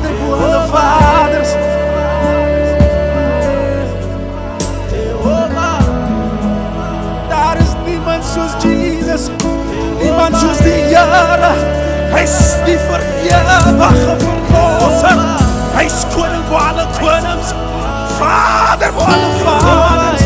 Vader voor alle vaders. Daar is niemand zoals Jezus. Niemand zoals die Here. Hij is die verewige verlosser. Hij is koning voor alle konings. Vader voor alle vaders.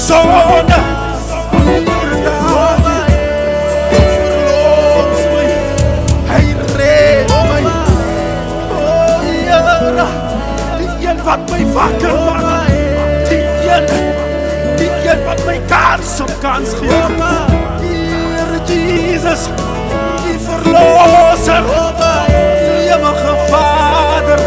Zonde, verlos mij, hij redt mij. Oh Heer, die een wat mij wakker maakt, die een wat mij kans op kans geeft. Heer Jezus, die verlosser, die eeuwige Vader.